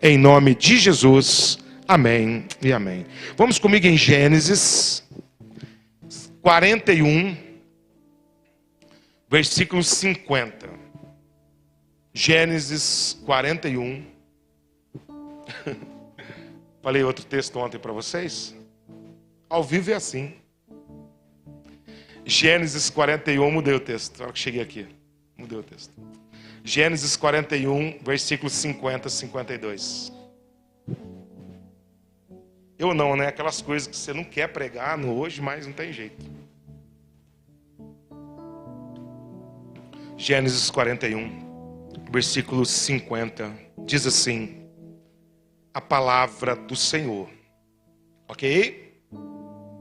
em nome de Jesus. Amém e amém. Vamos comigo em Gênesis 41, versículo 50. Gênesis 41. Falei outro texto ontem para vocês. Ao vivo é assim. Gênesis 41, mudei o texto. Na hora que cheguei aqui, mudei o texto. Gênesis 41, versículo 50, 52. Eu não, né? Aquelas coisas que você não quer pregar no hoje, mas não tem jeito. Gênesis 41, versículo 50. Diz assim: a palavra do Senhor. Ok?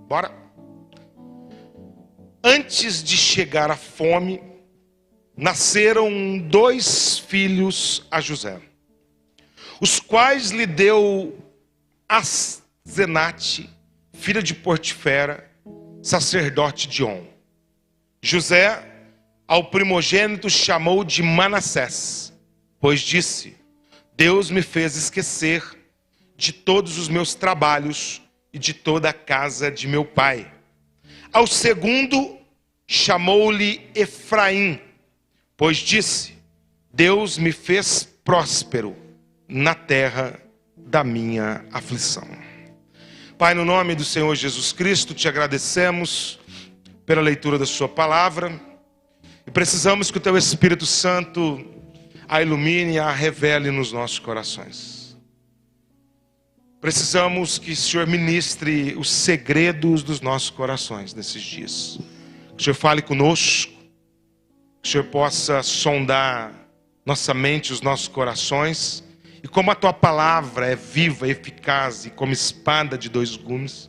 Bora. Antes de chegar a fome, nasceram 2 filhos a José, os quais lhe deu Asenate, filha de Potifera, sacerdote de On. José, ao primogênito, chamou de Manassés, pois disse: Deus me fez esquecer de todos os meus trabalhos e de toda a casa de meu pai. Ao segundo, chamou-lhe Efraim, pois disse: Deus me fez próspero na terra da minha aflição. Pai, no nome do Senhor Jesus Cristo, te agradecemos pela leitura da sua palavra e precisamos que o teu Espírito Santo a ilumine e a revele nos nossos corações. Precisamos que o Senhor ministre os segredos dos nossos corações nesses dias. Que o Senhor fale conosco, que o Senhor possa sondar nossa mente, os nossos corações. E como a tua palavra é viva, eficaz e como espada de 2 gumes,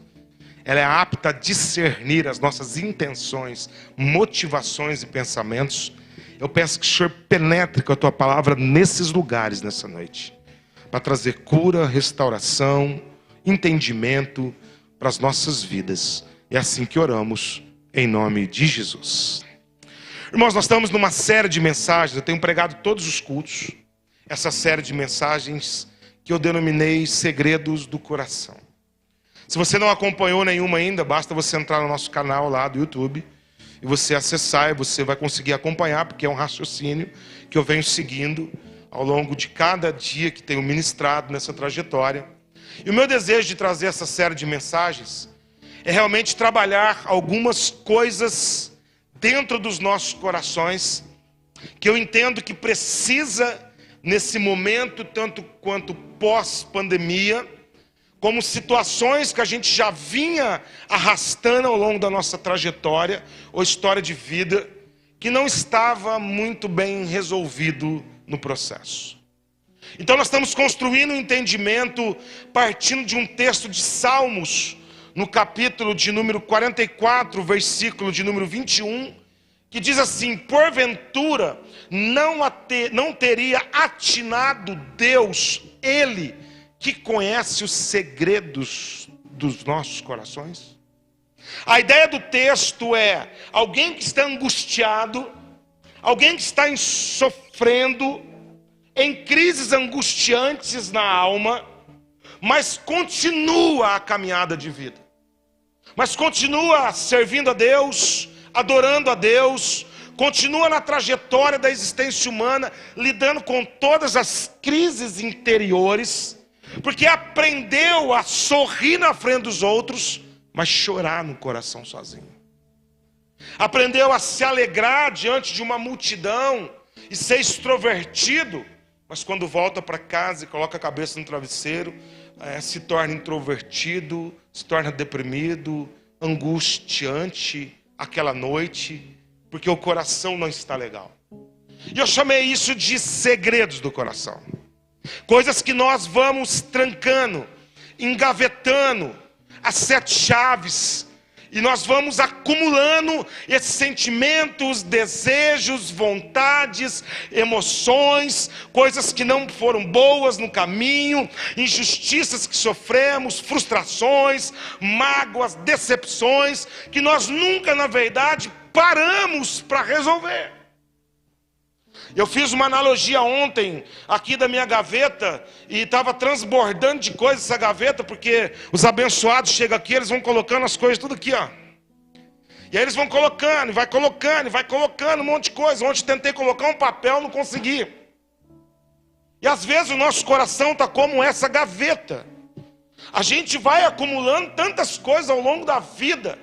ela é apta a discernir as nossas intenções, motivações e pensamentos. Eu peço que o Senhor penetre com a tua palavra nesses lugares nessa noite, para trazer cura, restauração, entendimento para as nossas vidas. É assim que oramos, em nome de Jesus. Irmãos, nós estamos numa série de mensagens, eu tenho pregado todos os cultos, essa série de mensagens que eu denominei Segredos do Coração. Se você não acompanhou nenhuma ainda, basta você entrar no nosso canal lá do YouTube e você acessar e você vai conseguir acompanhar, porque é um raciocínio que eu venho seguindo ao longo de cada dia que tenho ministrado nessa trajetória. E o meu desejo de trazer essa série de mensagens é realmente trabalhar algumas coisas dentro dos nossos corações que eu entendo que precisa, nesse momento, tanto quanto pós-pandemia, como situações que a gente já vinha arrastando ao longo da nossa trajetória ou história de vida, que não estava muito bem resolvido no processo. Então nós estamos construindo um entendimento partindo de um texto de Salmos, no capítulo de número 44, versículo de número 21, que diz assim: porventura não teria atinado Deus, Ele que conhece os segredos dos nossos corações? A ideia do texto é alguém que está angustiado, alguém que está sofrendo, em crises angustiantes na alma, mas continua a caminhada de vida, mas continua servindo a Deus, adorando a Deus, continua na trajetória da existência humana, lidando com todas as crises interiores, porque aprendeu a sorrir na frente dos outros, mas chorar no coração sozinho. Aprendeu a se alegrar diante de uma multidão e ser extrovertido, mas quando volta para casa e coloca a cabeça no travesseiro, se torna introvertido, se torna deprimido, angustiante aquela noite, porque o coração não está legal. E eu chamei isso de segredos do coração. Coisas que nós vamos trancando, engavetando as 7 chaves, e nós vamos acumulando esses sentimentos, desejos, vontades, emoções, coisas que não foram boas no caminho, injustiças que sofremos, frustrações, mágoas, decepções, que nós nunca, na verdade, paramos para resolver. Eu fiz uma analogia ontem aqui da minha gaveta e estava transbordando de coisas essa gaveta, porque os abençoados chegam aqui, eles vão colocando as coisas tudo aqui, ó. E aí eles vão colocando, e vai colocando, e vai colocando um monte de coisa. Ontem tentei colocar um papel, não consegui. E às vezes o nosso coração está como essa gaveta. A gente vai acumulando tantas coisas ao longo da vida,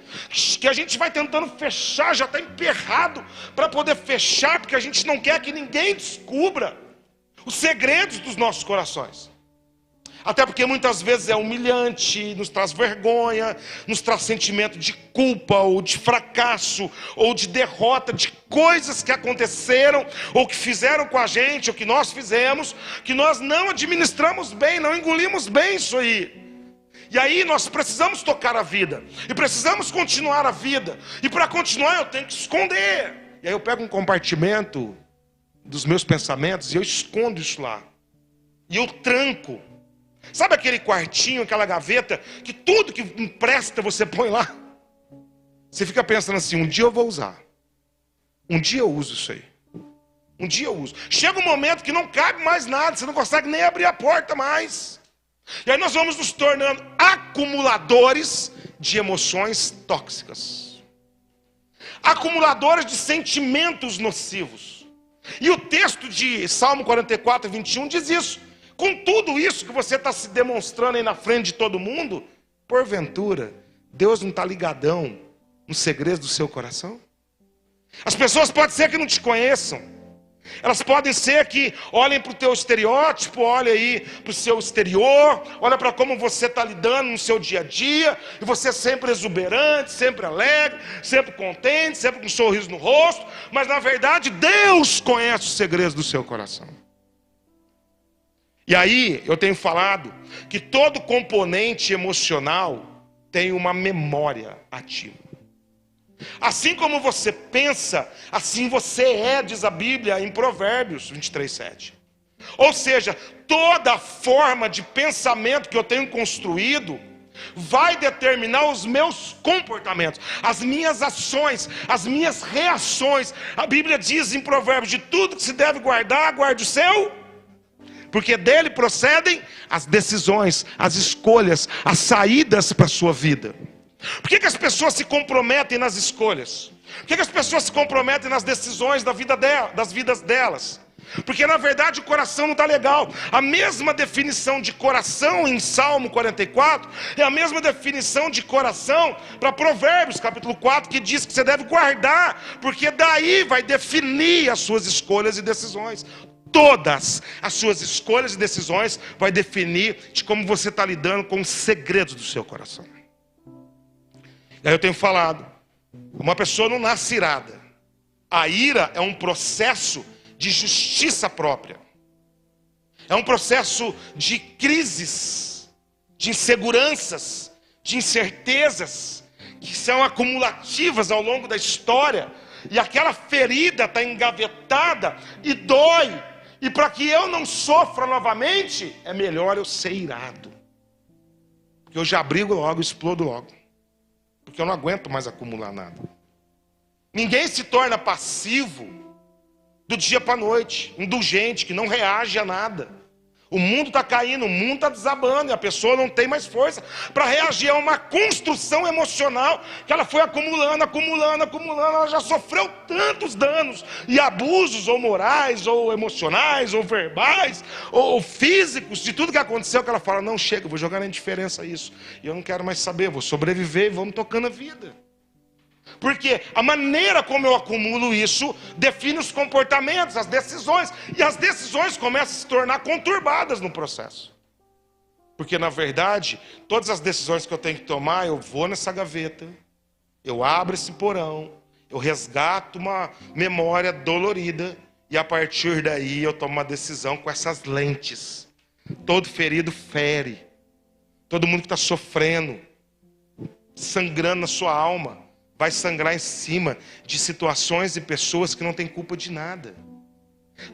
que a gente vai tentando fechar, já está emperrado para poder fechar, porque a gente não quer que ninguém descubra os segredos dos nossos corações. Até porque muitas vezes é humilhante, nos traz vergonha, nos traz sentimento de culpa, ou de fracasso, ou de derrota, de coisas que aconteceram, ou que fizeram com a gente, ou que nós fizemos, que nós não administramos bem, não engolimos bem isso aí. E aí nós precisamos tocar a vida, e precisamos continuar a vida, e para continuar eu tenho que esconder. E aí eu pego um compartimento dos meus pensamentos, e eu escondo isso lá, e eu tranco. Sabe aquele quartinho, aquela gaveta, que tudo que empresta você põe lá? Você fica pensando assim, um dia eu vou usar. Um dia eu uso isso aí. Um dia eu uso. Chega um momento que não cabe mais nada, você não consegue nem abrir a porta mais. E aí nós vamos nos tornando acumuladores de emoções tóxicas. Acumuladores de sentimentos nocivos. E o texto de Salmo 44, 21 diz isso. Com tudo isso que você está se demonstrando aí na frente de todo mundo, porventura, Deus não está ligadão nos segredos do seu coração? As pessoas podem ser que não te conheçam. Elas podem ser que olhem para o teu estereótipo, olhem aí para o seu exterior, olhem para como você está lidando no seu dia a dia, e você sempre exuberante, sempre alegre, sempre contente, sempre com um sorriso no rosto, mas na verdade Deus conhece os segredos do seu coração. E aí eu tenho falado que todo componente emocional tem uma memória ativa. Assim como você pensa, assim você é, diz a Bíblia em Provérbios 23, 7. Ou seja, toda forma de pensamento que eu tenho construído vai determinar os meus comportamentos, as minhas ações, as minhas reações. A Bíblia diz em Provérbios, de tudo que se deve guardar, guarde o seu, porque dele procedem as decisões, as escolhas, as saídas para a sua vida. Por que as pessoas se comprometem nas escolhas? Por que as pessoas se comprometem nas decisões da vida das vidas delas? Porque na verdade o coração não está legal. A mesma definição de coração em Salmo 44 é a mesma definição de coração para Provérbios capítulo 4, que diz que você deve guardar, porque daí vai definir as suas escolhas e decisões. Todas as suas escolhas e decisões vai definir de como você está lidando com os segredos do seu coração. E aí eu tenho falado, uma pessoa não nasce irada. A ira é um processo de justiça própria. É um processo de crises, de inseguranças, de incertezas, que são acumulativas ao longo da história. E aquela ferida está engavetada e dói. E para que eu não sofra novamente, é melhor eu ser irado. Porque eu já brigo logo, explodo logo. Porque eu não aguento mais acumular nada. Ninguém se torna passivo do dia para a noite, indulgente, que não reage a nada. O mundo está caindo, o mundo está desabando, e a pessoa não tem mais força para reagir a uma construção emocional que ela foi acumulando, ela já sofreu tantos danos e abusos, ou morais, ou emocionais, ou verbais, ou físicos, de tudo que aconteceu, que ela fala, não, chega, eu vou jogar na indiferença isso, e eu não quero mais saber, vou sobreviver e vamos tocando a vida. Porque a maneira como eu acumulo isso define os comportamentos, as decisões. E as decisões começam a se tornar conturbadas no processo. Porque na verdade, todas as decisões que eu tenho que tomar, eu vou nessa gaveta, eu abro esse porão, eu resgato uma memória dolorida, e a partir daí eu tomo uma decisão com essas lentes. Todo ferido fere. Todo mundo que está sofrendo, sangrando na sua alma, vai sangrar em cima de situações e pessoas que não têm culpa de nada.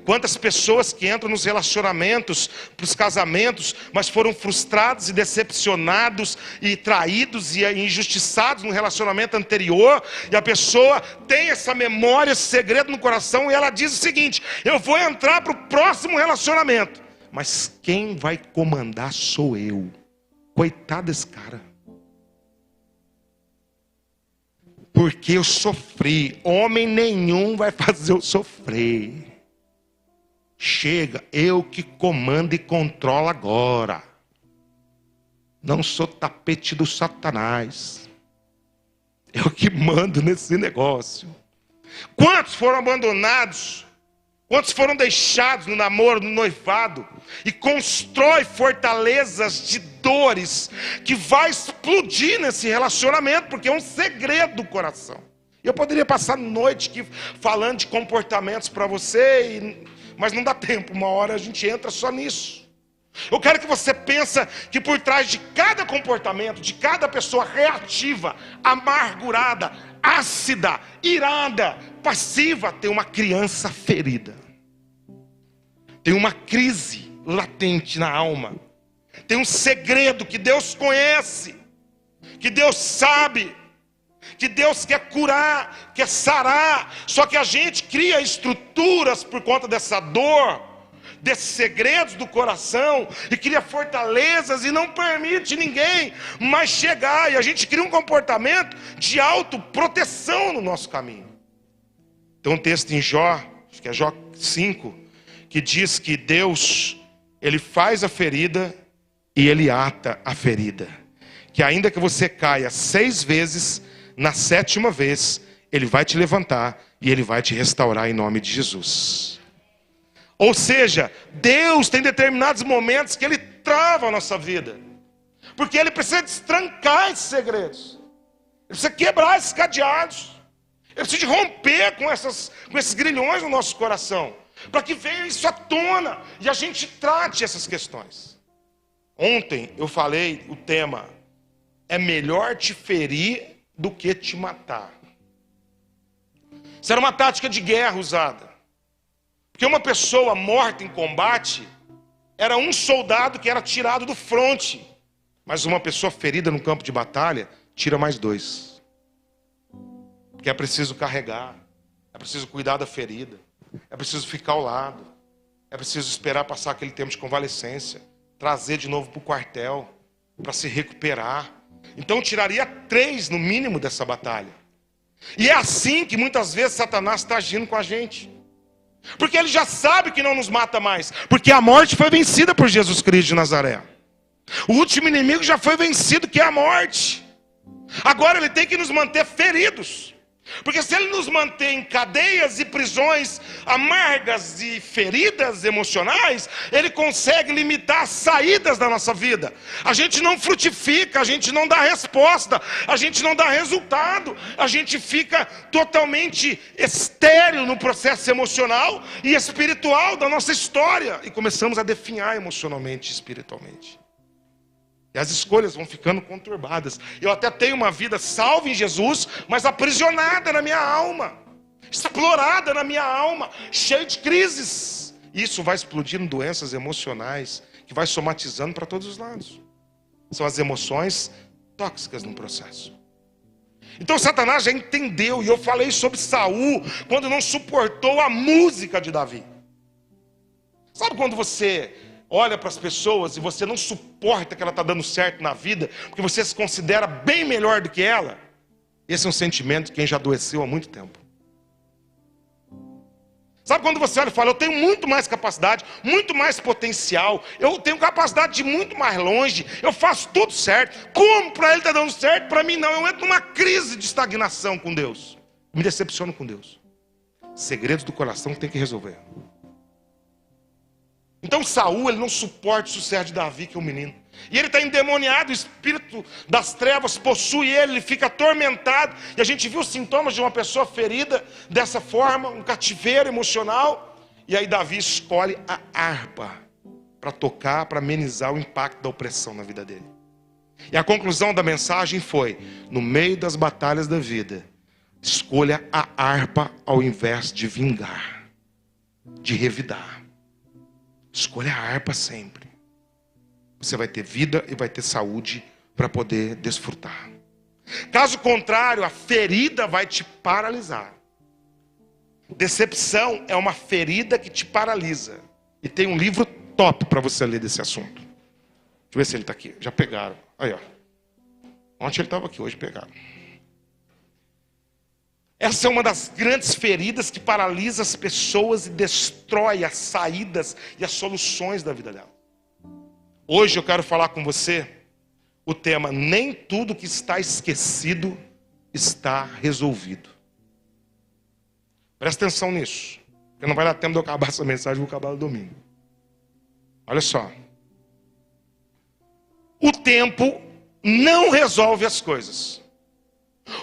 Quantas pessoas que entram nos relacionamentos, para os casamentos, mas foram frustrados e decepcionados e traídos e injustiçados no relacionamento anterior, e a pessoa tem essa memória, esse segredo no coração, e ela diz o seguinte: eu vou entrar para o próximo relacionamento, mas quem vai comandar sou eu. Coitado desse cara. Porque eu sofri, homem nenhum vai fazer eu sofrer. Chega, eu que comando e controlo agora. Não sou tapete do Satanás. Eu que mando nesse negócio. Quantos foram abandonados? Quantos foram deixados no namoro, no noivado? E constrói fortalezas de dores que vai explodir nesse relacionamento, porque é um segredo do coração. Eu poderia passar noite aqui falando de comportamentos para você, mas não dá tempo, uma hora a gente entra só nisso. Eu quero que você pense que por trás de cada comportamento, de cada pessoa reativa, amargurada, ácida, irada, passiva, tem uma criança ferida. Tem uma crise latente na alma. Tem um segredo que Deus conhece, que Deus sabe, que Deus quer curar, quer sarar. Só que a gente cria estruturas por conta dessa dor, desses segredos do coração, e cria fortalezas e não permite ninguém mais chegar. E a gente cria um comportamento de autoproteção no nosso caminho. Tem um texto em Jó, acho que é Jó 5, que diz que Deus, Ele faz a ferida e Ele ata a ferida. Que ainda que você caia 6 vezes, na 7ª vez, Ele vai te levantar e Ele vai te restaurar em nome de Jesus. Ou seja, Deus tem determinados momentos que Ele trava a nossa vida, porque Ele precisa destrancar esses segredos, Ele precisa quebrar esses cadeados, Ele precisa de romper com esses grilhões no nosso coração, para que venha isso à tona e a gente trate essas questões. Ontem eu falei o tema: é melhor te ferir do que te matar. Isso era uma tática de guerra usada. Porque uma pessoa morta em combate era um soldado que era tirado do fronte. Mas uma pessoa ferida no campo de batalha tira mais 2. Porque é preciso carregar, é preciso cuidar da ferida, é preciso ficar ao lado, é preciso esperar passar aquele tempo de convalescência, trazer de novo para o quartel, para se recuperar. Então tiraria 3 no mínimo dessa batalha. E é assim que muitas vezes Satanás está agindo com a gente. Porque ele já sabe que não nos mata mais, porque a morte foi vencida por Jesus Cristo de Nazaré. O último inimigo já foi vencido, que é a morte. Agora ele tem que nos manter feridos, porque se ele nos manter em cadeias e prisões amargas e feridas emocionais, ele consegue limitar as saídas da nossa vida. A gente não frutifica, a gente não dá resposta, a gente não dá resultado, a gente fica totalmente estéril no processo emocional e espiritual da nossa história, e começamos a definhar emocionalmente e espiritualmente. E as escolhas vão ficando conturbadas. Eu até tenho uma vida salva em Jesus, mas aprisionada na minha alma, explorada na minha alma, cheia de crises. Isso vai explodindo doenças emocionais, que vai somatizando para todos os lados. São as emoções tóxicas no processo. Então Satanás já entendeu, e eu falei sobre Saul, quando não suportou a música de Davi. Sabe quando você olha para as pessoas e você não suporta que ela está dando certo na vida, porque você se considera bem melhor do que ela? Esse é um sentimento de quem já adoeceu há muito tempo. Sabe quando você olha e fala: eu tenho muito mais capacidade, muito mais potencial, eu tenho capacidade de ir muito mais longe, eu faço tudo certo. Como para ele está dando certo, para mim não? Eu entro numa crise de estagnação com Deus, me decepciono com Deus. Segredos do coração que tem que resolver. Então Saul, ele não suporta o sucesso de Davi, que é um menino. E ele está endemoniado, o espírito das trevas possui ele fica atormentado. E a gente viu os sintomas de uma pessoa ferida dessa forma, um cativeiro emocional. E aí Davi escolhe a harpa para tocar, para amenizar o impacto da opressão na vida dele. E a conclusão da mensagem foi: no meio das batalhas da vida, escolha a harpa ao invés de vingar. de revidar. Escolha a harpa sempre. Você vai ter vida e vai ter saúde para poder desfrutar. Caso contrário, a ferida vai te paralisar. Decepção é uma ferida que te paralisa. E tem um livro top para você ler desse assunto. Deixa eu ver se ele está aqui. Já pegaram. Aí, ó. Ontem ele estava aqui, hoje pegaram. Essa é uma das grandes feridas que paralisa as pessoas e destrói as saídas e as soluções da vida dela. Hoje eu quero falar com você o tema: nem tudo que está esquecido está resolvido. Presta atenção nisso, porque não vai dar tempo de eu acabar essa mensagem, vou acabar no domingo. Olha só. O tempo não resolve as coisas.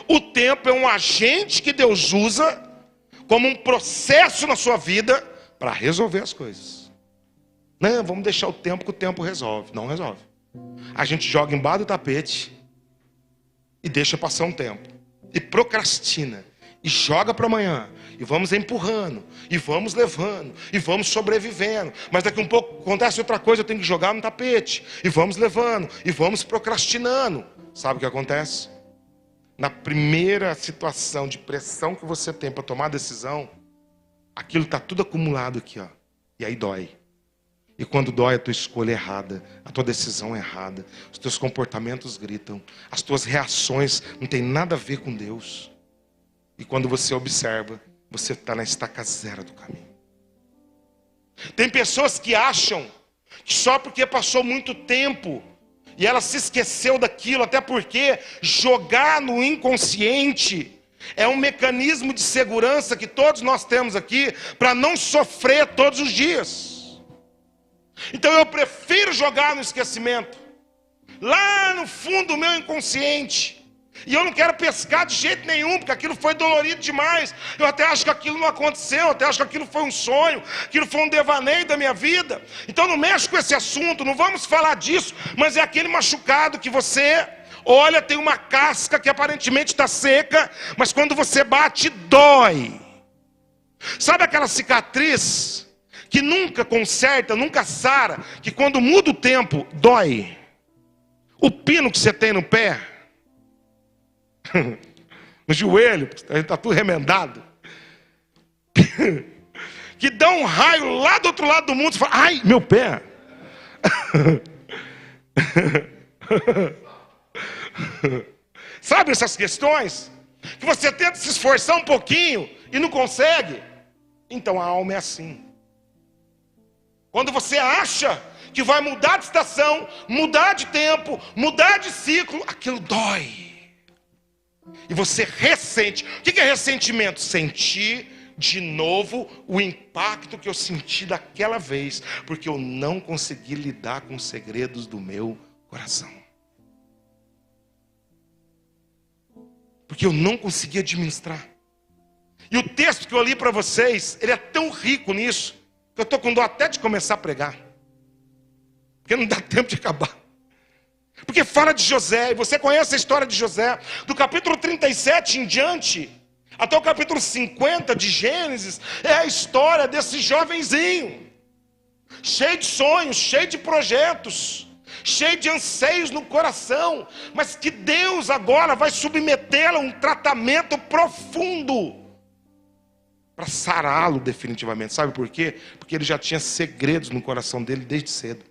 O tempo é um agente que Deus usa como um processo na sua vida para resolver as coisas. Não, vamos deixar o tempo que o tempo resolve. Não resolve. A gente joga embaixo do tapete e deixa passar um tempo. E procrastina. E joga para amanhã. E vamos empurrando. E vamos levando. E vamos sobrevivendo. Mas daqui a um pouco acontece outra coisa, eu tenho que jogar no tapete. E vamos levando. E vamos procrastinando. Sabe o que acontece? Na primeira situação de pressão que você tem para tomar a decisão, aquilo está tudo acumulado aqui, ó. E aí dói. E quando dói, a tua escolha é errada, a tua decisão é errada, os teus comportamentos gritam, as tuas reações não tem nada a ver com Deus. E quando você observa, você está na estaca zero do caminho. Tem pessoas que acham que só porque passou muito tempo e ela se esqueceu daquilo, até porque jogar no inconsciente é um mecanismo de segurança que todos nós temos aqui para não sofrer todos os dias. Então eu prefiro jogar no esquecimento, lá no fundo do meu inconsciente. E eu não quero pescar de jeito nenhum, porque aquilo foi dolorido demais. Eu até acho que aquilo não aconteceu, eu até acho que aquilo foi um sonho, aquilo foi um devaneio da minha vida. Então não mexe com esse assunto, não vamos falar disso. Mas é aquele machucado que você olha, tem uma casca que aparentemente está seca, mas quando você bate, dói. Sabe aquela cicatriz que nunca conserta, nunca sara, que quando muda o tempo, dói? O pino que você tem no pé, no joelho, está tudo remendado, que dá um raio lá do outro lado do mundo, você fala: ai, meu pé. Sabe essas questões que você tenta se esforçar um pouquinho e não consegue? Então a alma é assim. Quando você acha que vai mudar de estação, mudar de tempo, mudar de ciclo, aquilo dói. E você ressente. O que é ressentimento? Sentir de novo o impacto que eu senti daquela vez, porque eu não consegui lidar com os segredos do meu coração. Porque eu não consegui administrar. E o texto que eu li para vocês, ele é tão rico nisso, que eu estou com dó até de começar a pregar. Porque não dá tempo de acabar. Porque fala de José, e você conhece a história de José, do capítulo 37 em diante, até o capítulo 50 de Gênesis, é a história desse jovenzinho, cheio de sonhos, cheio de projetos, cheio de anseios no coração, mas que Deus agora vai submetê-lo a um tratamento profundo, para sará-lo definitivamente. Sabe por quê? Porque ele já tinha segredos no coração dele desde cedo.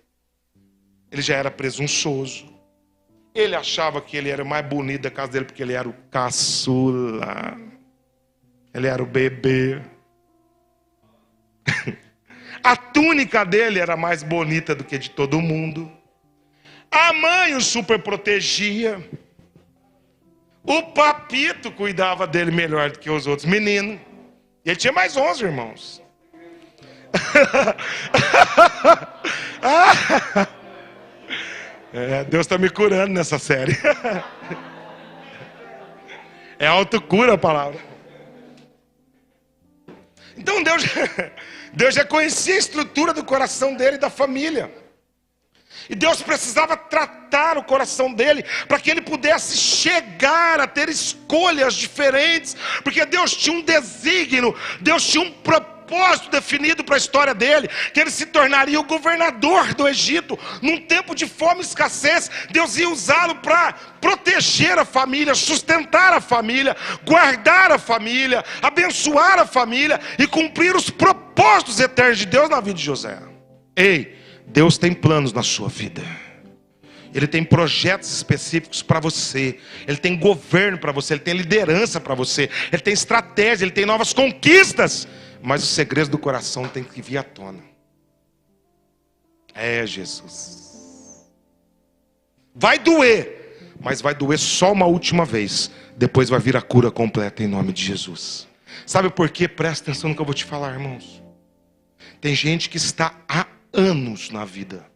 Ele já era presunçoso. Ele achava que ele era o mais bonito da casa dele porque ele era o caçula. Ele era o bebê. A túnica dele era mais bonita do que de todo mundo. A mãe o super protegia. O papito cuidava dele melhor do que os outros meninos. E ele tinha mais 11 irmãos. Deus está me curando nessa série. É autocura a palavra. Então Deus já conhecia a estrutura do coração dele e da família. E Deus precisava tratar o coração dele para que ele pudesse chegar a ter escolhas diferentes. Porque Deus tinha um desígnio, Deus tinha um propósito propósito definido para a história dele, que ele se tornaria o governador do Egito. Num tempo de fome e escassez, Deus ia usá-lo para proteger a família, sustentar a família, guardar a família, abençoar a família e cumprir os propósitos eternos de Deus na vida de José. Ei, Deus tem planos na sua vida. Ele tem projetos específicos para você. Ele tem governo para você. Ele tem liderança para você. Ele tem estratégia. Ele tem novas conquistas. Mas os segredos do coração têm que vir à tona. É Jesus. Vai doer. Mas vai doer só uma última vez. Depois vai vir a cura completa em nome de Jesus. Sabe por quê? Presta atenção no que eu vou te falar, irmãos. Tem gente que está há anos na vida,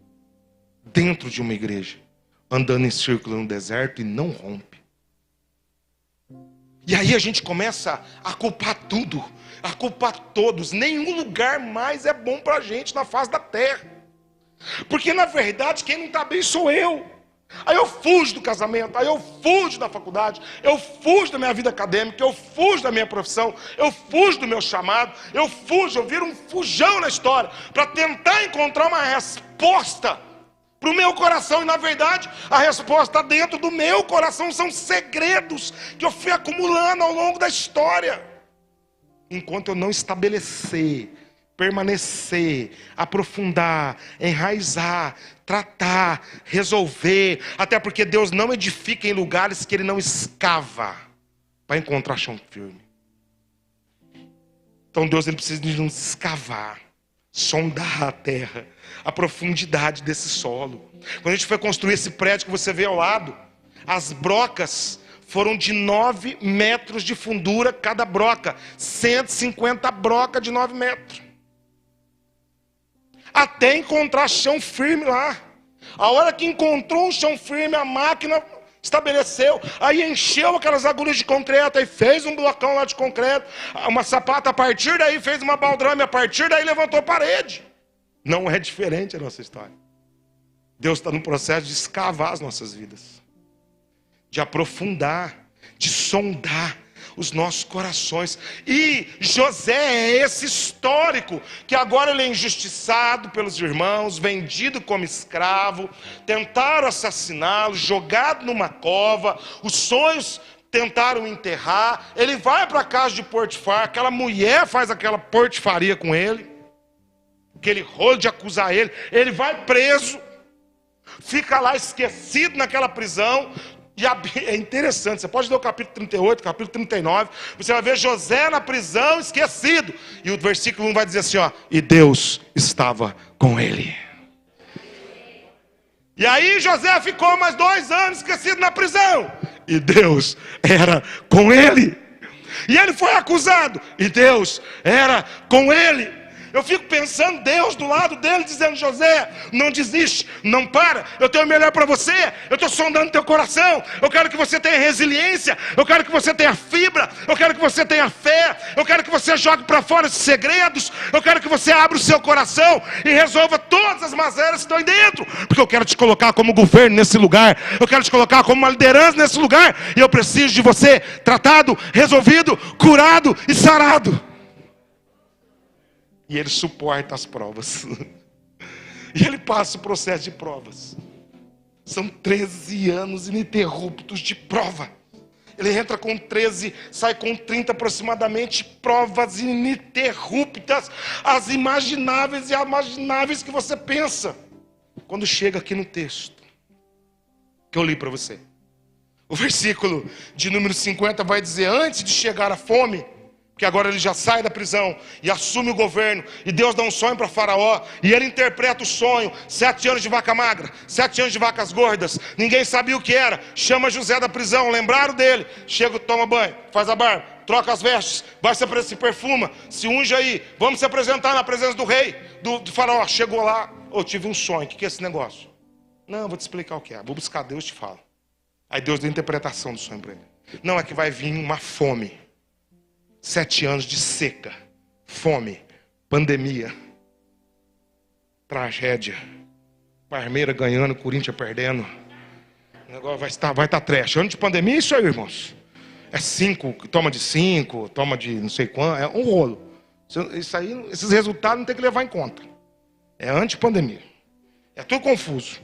dentro de uma igreja, andando em círculo no deserto e não rompe. E aí a gente começa a culpar tudo, a culpar todos. Nenhum lugar mais é bom para a gente na face da terra. Porque na verdade quem não está bem sou eu. Aí eu fujo do casamento, aí eu fujo da faculdade, eu fujo da minha vida acadêmica, eu fujo da minha profissão, eu fujo do meu chamado, eu viro um fujão na história, para tentar encontrar uma resposta para o meu coração. E na verdade a resposta dentro do meu coração são segredos que eu fui acumulando ao longo da história. Enquanto eu não estabelecer, permanecer, aprofundar, enraizar, tratar, resolver. Até porque Deus não edifica em lugares que Ele não escava para encontrar chão firme. Então Deus ele precisa de nos escavar, sondar a terra, a profundidade desse solo. Quando a gente foi construir esse prédio que você vê ao lado, as brocas foram de 9 metros de fundura cada broca. 150 brocas de 9 metros. Até encontrar chão firme lá. A hora que encontrou um chão firme, a máquina estabeleceu. Aí encheu aquelas agulhas de concreto. Aí fez um blocão lá de concreto. Uma sapata a partir daí, fez uma baldrame a partir daí, levantou parede. Não é diferente a nossa história. Deus está no processo de escavar as nossas vidas, de aprofundar, de sondar os nossos corações. E José é esse histórico, que agora ele é injustiçado pelos irmãos, vendido como escravo, tentaram assassiná-lo, jogado numa cova, os sonhos tentaram enterrar, ele vai para a casa de Potifar, aquela mulher faz aquela portifaria com ele, aquele rolo de acusar ele, ele vai preso, fica lá esquecido naquela prisão. E é interessante, você pode ler o capítulo 38, capítulo 39, você vai ver José na prisão, esquecido. E o versículo 1 vai dizer assim, ó, e Deus estava com ele. E aí José ficou mais 2 anos esquecido na prisão. E Deus era com ele. E ele foi acusado. E Deus era com ele. Eu fico pensando, Deus do lado dele, dizendo, José, não desiste, não para, eu tenho o melhor para você, eu estou sondando teu coração, eu quero que você tenha resiliência, eu quero que você tenha fibra, eu quero que você tenha fé, eu quero que você jogue para fora esses segredos, eu quero que você abra o seu coração e resolva todas as mazelas que estão aí dentro, porque eu quero te colocar como governo nesse lugar, eu quero te colocar como uma liderança nesse lugar, e eu preciso de você tratado, resolvido, curado e sarado. E ele suporta as provas. E ele passa o processo de provas. São 13 anos ininterruptos de prova. Ele entra com 13, sai com 30 aproximadamente, provas ininterruptas, as imagináveis e imagináveis que você pensa. Quando chega aqui no texto, que eu li para você. O versículo de número 50 vai dizer, antes de chegar a fome, que agora ele já sai da prisão e assume o governo, e Deus dá um sonho para Faraó, e ele interpreta o sonho, 7 anos de vaca magra, 7 anos de vacas gordas, ninguém sabia o que era, chama José da prisão, lembraram dele, chega, toma banho, faz a barba, troca as vestes, vai se perfuma, se unge aí, vamos se apresentar na presença do rei, do Faraó. Chegou lá, eu tive um sonho, o que é esse negócio? Não, vou te explicar o que é, vou buscar Deus e te falo. Aí Deus deu a interpretação do sonho para ele. Não, é que vai vir uma fome, 7 anos de seca, fome, pandemia, tragédia, Parmeira ganhando, Corinthians perdendo, o negócio vai estar trash. Ano de pandemia, isso aí, irmãos, é 5, toma de 5, toma de não sei quanto, é um rolo. Isso aí, esses resultados não tem que levar em conta. É antipandemia. É tudo confuso.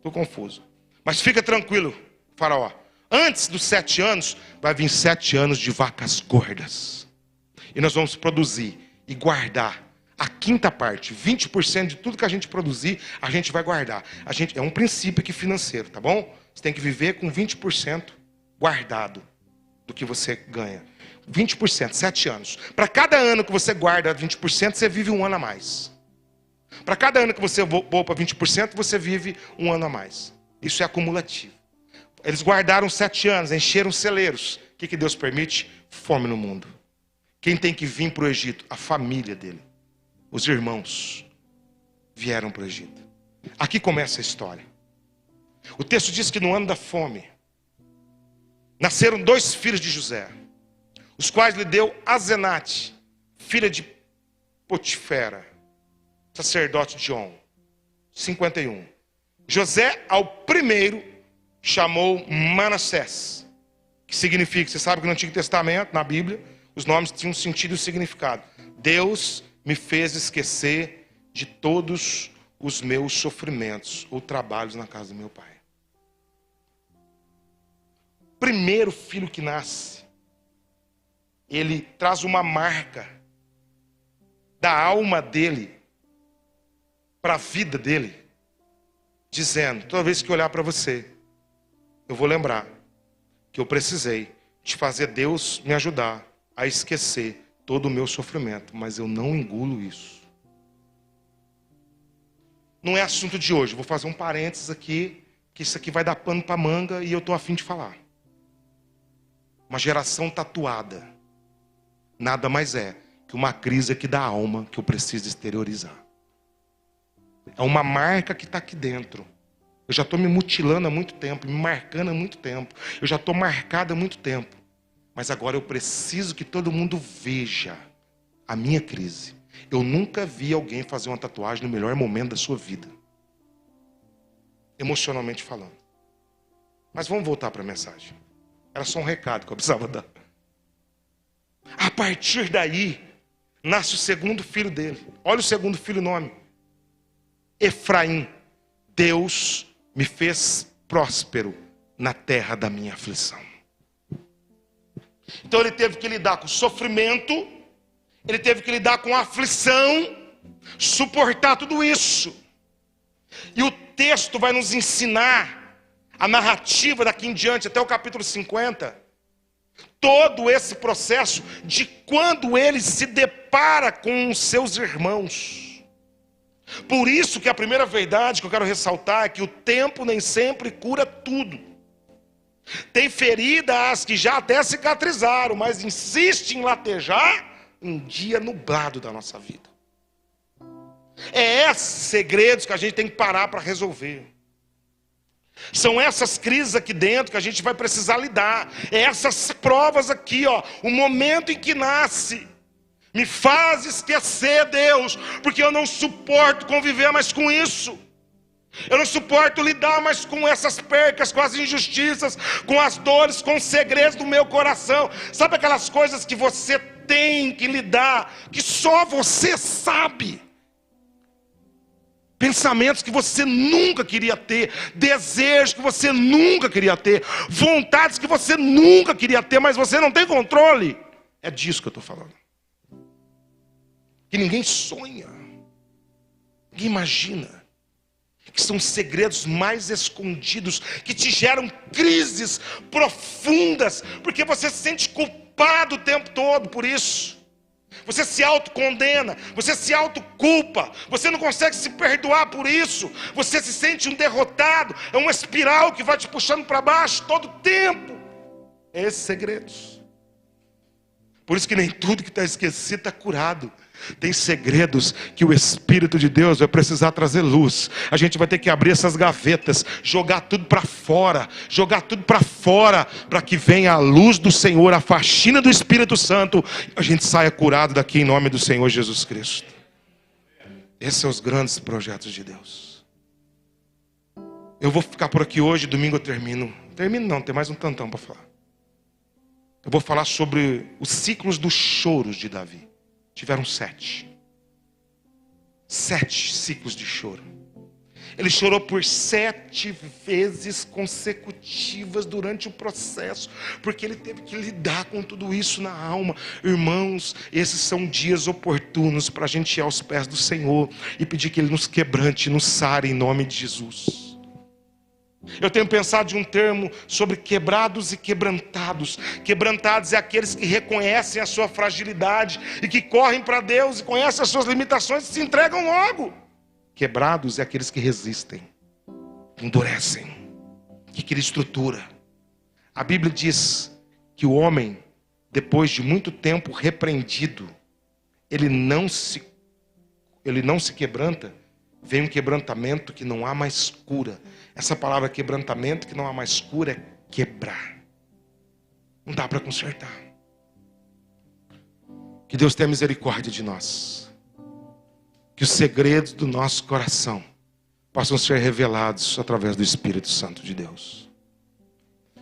Tudo confuso. Mas fica tranquilo, Faraó. Antes dos 7 anos, vai vir 7 anos de vacas gordas. E nós vamos produzir e guardar a quinta parte, 20% de tudo que a gente produzir, a gente vai guardar. É um princípio aqui financeiro, tá bom? Você tem que viver com 20% guardado do que você ganha. 20%, 7 anos. Para cada ano que você guarda 20%, você vive um ano a mais. Para cada ano que você poupa 20%, você vive um ano a mais. Isso é acumulativo. Eles guardaram 7 anos, encheram celeiros. O que Deus permite? Fome no mundo. Quem tem que vir para o Egito? A família dele. Os irmãos vieram para o Egito. Aqui começa a história. O texto diz que no ano da fome, nasceram 2 filhos de José, os quais lhe deu Azenate, filha de Potifera, sacerdote de On. 51. José ao primeiro chamou Manassés, que significa, você sabe que no Antigo Testamento, na Bíblia, os nomes tinham sentido e significado. Deus me fez esquecer de todos os meus sofrimentos ou trabalhos na casa do meu pai. Primeiro filho que nasce, ele traz uma marca da alma dele para a vida dele, dizendo, toda vez que eu olhar para você, eu vou lembrar que eu precisei de fazer Deus me ajudar a esquecer todo o meu sofrimento, mas eu não engulo isso. Não é assunto de hoje, vou fazer um parênteses aqui, que isso aqui vai dar pano para manga e eu estou a fim de falar. Uma geração tatuada nada mais é que uma crise aqui da alma que eu preciso exteriorizar. É uma marca que está aqui dentro. Eu já estou me mutilando há muito tempo, me marcando há muito tempo. Eu já estou marcado há muito tempo. Mas agora eu preciso que todo mundo veja a minha crise. Eu nunca vi alguém fazer uma tatuagem no melhor momento da sua vida. Emocionalmente falando. Mas vamos voltar para a mensagem. Era só um recado que eu precisava dar. A partir daí, nasce o segundo filho dele. Olha o segundo filho, o nome. Efraim. Deus me fez próspero na terra da minha aflição. Então ele teve que lidar com sofrimento, ele teve que lidar com aflição, suportar tudo isso. E o texto vai nos ensinar a narrativa daqui em diante, até o capítulo 50, todo esse processo de quando ele se depara com os seus irmãos. Por isso que a primeira verdade que eu quero ressaltar é que o tempo nem sempre cura tudo. Tem feridas que já até cicatrizaram, mas insiste em latejar em dia nublado da nossa vida. É esses segredos que a gente tem que parar para resolver. São essas crises aqui dentro que a gente vai precisar lidar. É essas provas aqui, ó, o momento em que nasce. Me faz esquecer Deus, porque eu não suporto conviver mais com isso. Eu não suporto lidar mais com essas percas, com as injustiças, com as dores, com os segredos do meu coração. Sabe aquelas coisas que você tem que lidar, que só você sabe? Pensamentos que você nunca queria ter, desejos que você nunca queria ter, vontades que você nunca queria ter, mas você não tem controle. É disso que eu estou falando. Que ninguém sonha, ninguém imagina. Que são segredos mais escondidos, que te geram crises profundas, porque você se sente culpado o tempo todo por isso. Você se autocondena, você se autoculpa, você não consegue se perdoar por isso, você se sente um derrotado, é uma espiral que vai te puxando para baixo todo o tempo. É esses segredos. Por isso que nem tudo que está esquecido está curado. Tem segredos que o Espírito de Deus vai precisar trazer luz. A gente vai ter que abrir essas gavetas, jogar tudo para fora, para que venha a luz do Senhor, a faxina do Espírito Santo, e a gente saia curado daqui em nome do Senhor Jesus Cristo. Esses são os grandes projetos de Deus. Eu vou ficar por aqui hoje, domingo eu termino. Termino não, tem mais um tantão para falar. Eu vou falar sobre os ciclos dos choros de Davi. Tiveram 7. 7 ciclos de choro. Ele chorou por 7 vezes consecutivas durante o processo, porque ele teve que lidar com tudo isso na alma. Irmãos, esses são dias oportunos para a gente ir aos pés do Senhor e pedir que Ele nos quebrante, nos sare em nome de Jesus. Eu tenho pensado de um termo sobre quebrados e quebrantados. Quebrantados é aqueles que reconhecem a sua fragilidade e que correm para Deus e conhecem as suas limitações e se entregam logo. Quebrados é aqueles que resistem, endurecem, que criam estrutura. A Bíblia diz que o homem, depois de muito tempo repreendido, ele não se quebranta, vem um quebrantamento que não há mais cura. Essa palavra quebrantamento que não há mais cura é quebrar. Não dá para consertar. Que Deus tenha misericórdia de nós. Que os segredos do nosso coração possam ser revelados através do Espírito Santo de Deus.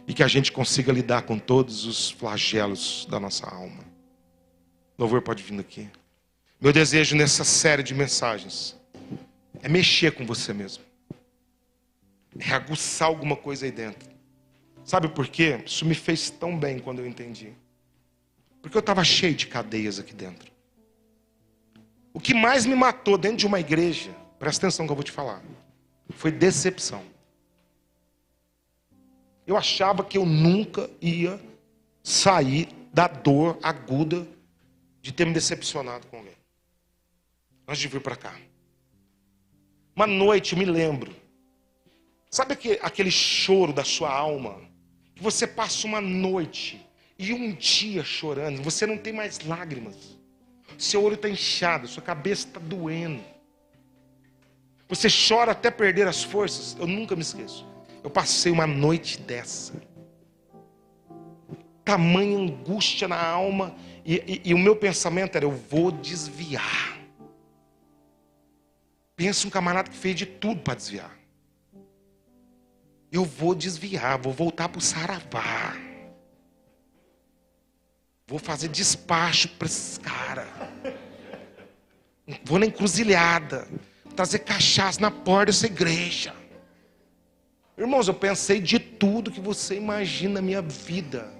E que a gente consiga lidar com todos os flagelos da nossa alma. O louvor pode vir aqui. Meu desejo nessa série de mensagens é mexer com você mesmo. É aguçar alguma coisa aí dentro. Sabe por quê? Isso me fez tão bem quando eu entendi. Porque eu estava cheio de cadeias aqui dentro. O que mais me matou dentro de uma igreja, presta atenção que eu vou te falar, foi decepção. Eu achava que eu nunca ia sair da dor aguda de ter me decepcionado com alguém. Antes de vir para cá. Uma noite, eu me lembro. Sabe aquele choro da sua alma? Que você passa uma noite e um dia chorando, você não tem mais lágrimas. Seu olho está inchado, sua cabeça está doendo. Você chora até perder as forças. Eu nunca me esqueço. Eu passei uma noite dessa. Tamanha angústia na alma. E o meu pensamento era, eu vou desviar. Pensa um camarada que fez de tudo para desviar. Eu vou desviar, vou voltar para o saravá. Vou fazer despacho para esses caras. Vou na encruzilhada. Trazer cachaça na porta dessa igreja. Irmãos, eu pensei de tudo que você imagina na minha vida.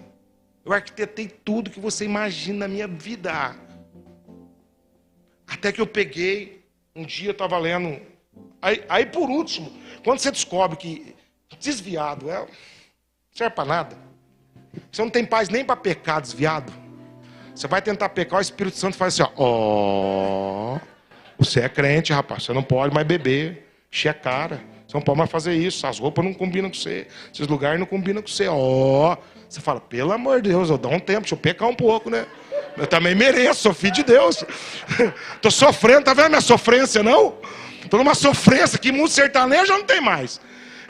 Eu arquitetei tudo que você imagina na minha vida. Até que eu peguei, um dia eu estava lendo. Aí por último, quando você descobre que desviado não serve para nada. Você não tem paz nem para pecar desviado. Você vai tentar pecar, o Espírito Santo faz assim, ó. Você é crente, rapaz. Você não pode mais beber, encher a cara. Você não pode mais fazer isso. As roupas não combinam com você. Esses lugares não combinam com você. Você fala, pelo amor de Deus, eu dou um tempo, deixa eu pecar um pouco, né? Eu também mereço, sou filho de Deus. Tô sofrendo, tá vendo minha sofrência, não? Tô numa sofrência que mundo sertanejo já não tem mais.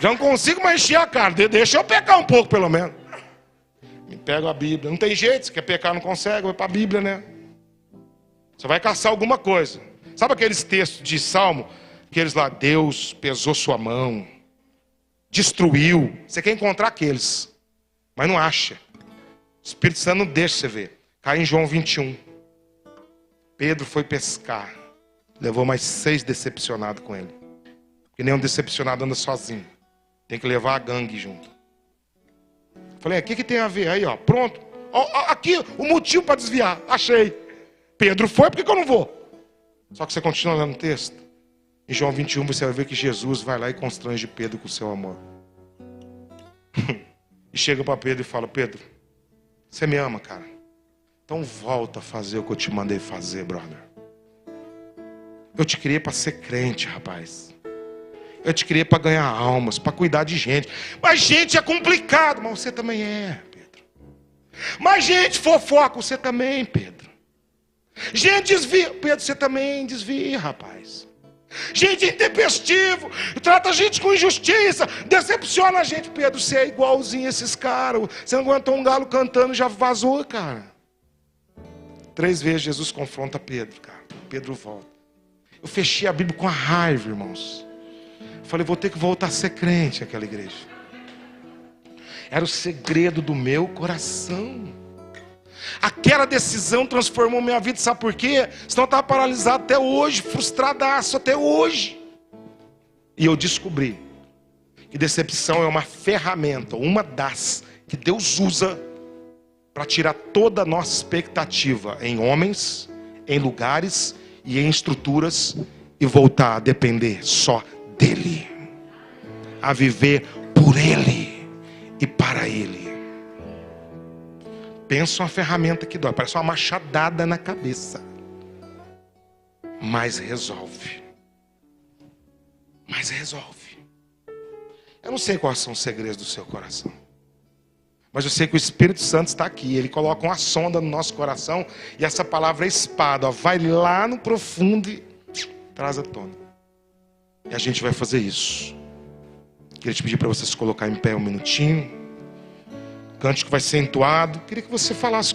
Já não consigo mais encher a cara. Deixa eu pecar um pouco, pelo menos. Me pega a Bíblia. Não tem jeito, se quer pecar não consegue, vai para a Bíblia, né? Você vai caçar alguma coisa. Sabe aqueles textos de Salmo? Aqueles lá, Deus pesou sua mão, destruiu. Você quer encontrar aqueles, mas não acha. O Espírito Santo não deixa você ver. Cai em João 21. Pedro foi pescar. Levou mais 6 decepcionados com ele. Porque nenhum decepcionado anda sozinho. Tem que levar a gangue junto. Falei, o que tem a ver? Aí, ó, pronto. Aqui, o motivo para desviar. Achei. Pedro foi, por que eu não vou? Só que você continua lendo o texto. Em João 21 você vai ver que Jesus vai lá e constrange Pedro com o seu amor. E chega para Pedro e fala, Pedro, você me ama, cara? Então volta a fazer o que eu te mandei fazer, brother. Eu te criei para ser crente, rapaz. Eu te criei para ganhar almas, para cuidar de gente. Mas gente é complicado. Mas você também é, Pedro. Mas gente fofoca, você também, Pedro. Gente desvia, Pedro, você também desvia, rapaz. Gente intempestivo, trata a gente com injustiça, decepciona a gente. Pedro, você é igualzinho a esses caras. Você não aguentou um galo cantando e já vazou, cara. 3 vezes Jesus confronta Pedro, cara. Pedro volta. Eu fechei a Bíblia com a raiva, irmãos. Falei, vou ter que voltar a ser crente naquela igreja. Era o segredo do meu coração. Aquela decisão transformou minha vida, sabe por quê? Senão eu estava paralisado até hoje, frustradaço até hoje. E eu descobri que decepção é uma ferramenta, uma das que Deus usa para tirar toda a nossa expectativa em homens, em lugares e em estruturas e voltar a depender só dEle, a viver por Ele e para Ele. Pensa uma ferramenta que dói, parece uma machadada na cabeça, mas resolve. Mas resolve. Eu não sei quais são os segredos do seu coração, mas eu sei que o Espírito Santo está aqui. Ele coloca uma sonda no nosso coração, e essa palavra é espada, ó, vai lá no profundo e traz à tona. E a gente vai fazer isso. Queria te pedir para você se colocar em pé um minutinho. O cântico vai ser entoado. Queria que você falasse